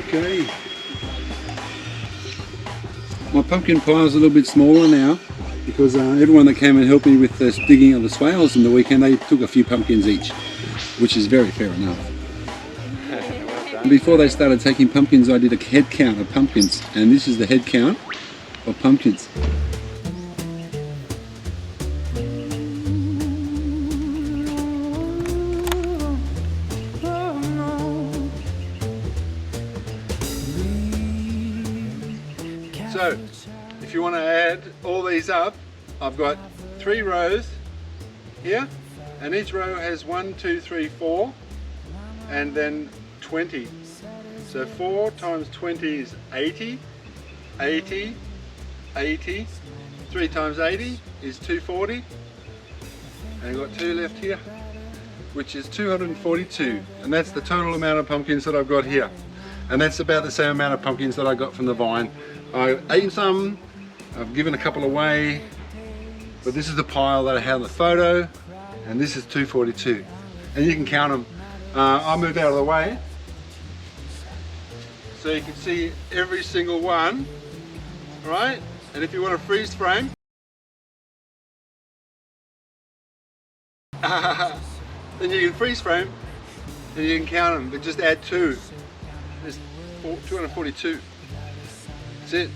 Okay. My pumpkin pile is a little bit smaller now because everyone that came and helped me with the digging of the swales in the weekend, they took a few pumpkins each, which is very fair enough. Before they started taking pumpkins, I did a head count of pumpkins, and this is the head count of pumpkins. So, if you want to add all these up, I've got 3 rows here, and each row has 1, 2, 3, 4, and then 20. So 4 times 20 is 80, 80, 80, 3 times 80 is 240, and I've got 2 left here, which is 242, and that's the total amount of pumpkins that I've got here. And that's about the same amount of pumpkins that I got from the vine. I've eaten some, I've given a couple away, but this is the pile that I had in the photo, and this is 242. And you can count them. I moved out of the way, so you can see every single one, right? And if you want to freeze frame, then you can freeze frame, and you can count them, but just add 2. There's 242. That's it.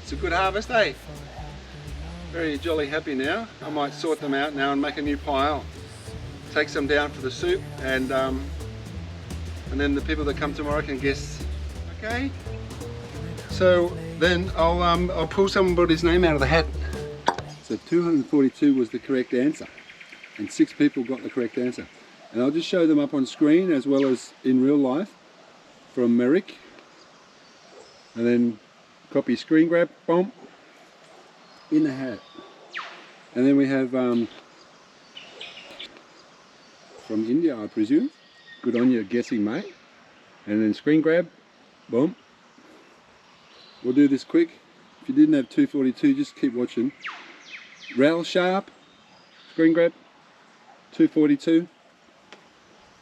It's a good harvest, eh? Very jolly happy now. I might sort them out now and make a new pile. Take some down for the soup, and then the people that come tomorrow can guess. Okay. So then I'll pull somebody's name out of the hat. So 242 was the correct answer, and 6 people got the correct answer. And I'll just show them up on screen as well as in real life from Merrick. And then copy screen grab, boom, in the hat. And then we have from India, I presume. Good on you guessing, mate. And then screen grab, boom. We'll do this quick. If you didn't have 242, just keep watching. Rail Sharp, screen grab, 242.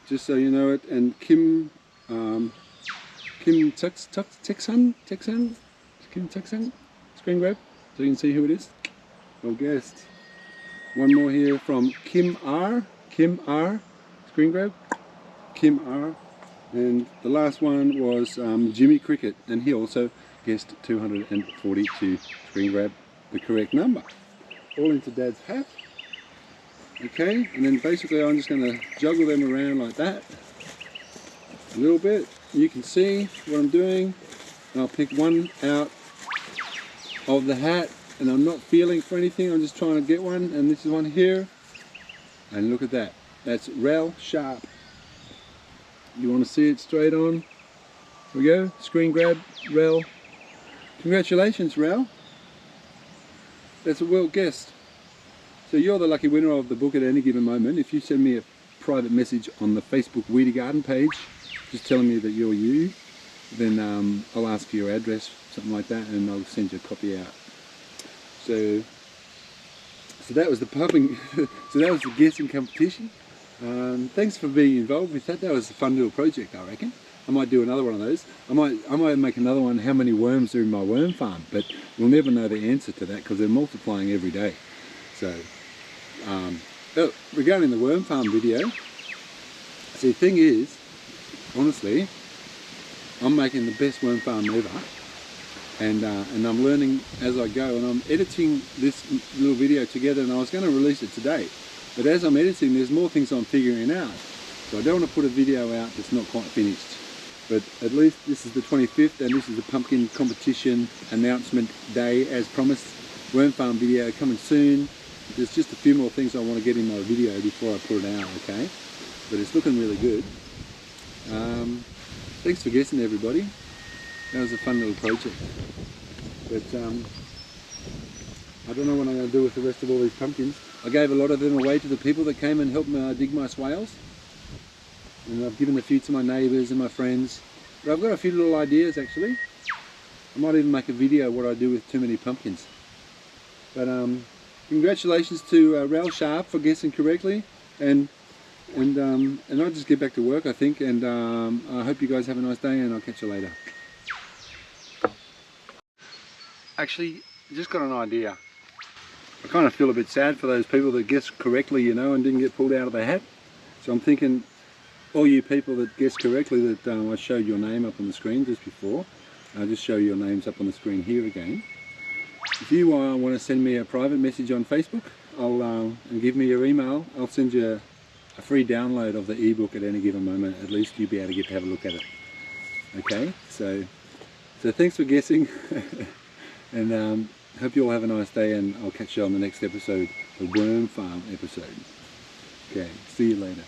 Just so you know it. And Kim Texan, Kim Texan, screen grab, so you can see who it is. Well guessed. One more here from Kim R, screen grab, Kim R. And the last one was Jimmy Cricket, and he also guessed 242, screen grab, the correct number. All into Dad's hat. Okay, and then basically I'm just going to juggle them around like that a little bit. You can see what I'm doing. And I'll pick one out of the hat, and I'm not feeling for anything, I'm just trying to get one, and this is one here. And look at that. That's Rail Sharp. You want to see it straight on? Here we go. Screen grab, Rail. Congratulations, Rail. That's a well guessed. So you're the lucky winner of the book at any given moment. If you send me a private message on the Facebook Weedy Garden page, just telling me that you're you, then I'll ask for your address, something like that, and I'll send you a copy out. So that was the pumping. So that was the guessing competition. Thanks for being involved with that. That was a fun little project, I reckon. I might do another one of those. I might make another one, how many worms are in my worm farm, but we'll never know the answer to that because they're multiplying every day. So regarding the worm farm video, see, the thing is, honestly, I'm making the best worm farm ever, and I'm learning as I go, and I'm editing this little video together, and I was going to release it today, but as I'm editing, there's more things I'm figuring out, so I don't want to put a video out that's not quite finished. But at least this is the 25th, and this is the pumpkin competition announcement day as promised. Worm farm video coming soon. There's just a few more things I want to get in my video before I put it out, okay? But it's looking really good. Thanks for guessing, everybody. That was a fun little project. But I don't know what I'm going to do with the rest of all these pumpkins. I gave a lot of them away to the people that came and helped me dig my swales. And I've given a few to my neighbours and my friends. But I've got a few little ideas actually. I might even make a video of what I do with too many pumpkins. But congratulations to Rail Sharp for guessing correctly. And And I'll just get back to work, I think, and I hope you guys have a nice day, and I'll catch you later. Actually, just got an idea. I kind of feel a bit sad for those people that guessed correctly, you know, and didn't get pulled out of the hat. So I'm thinking, all you people that guessed correctly, that I showed your name up on the screen just before, I'll just show your names up on the screen here again. If you want to send me a private message on Facebook, and give me your email, I'll send you a free download of the ebook at any given moment. At least you'll be able to get to have a look at it. Okay, so thanks for guessing, and hope you all have a nice day, and I'll catch you on the next episode, the worm farm episode. Okay, see you later.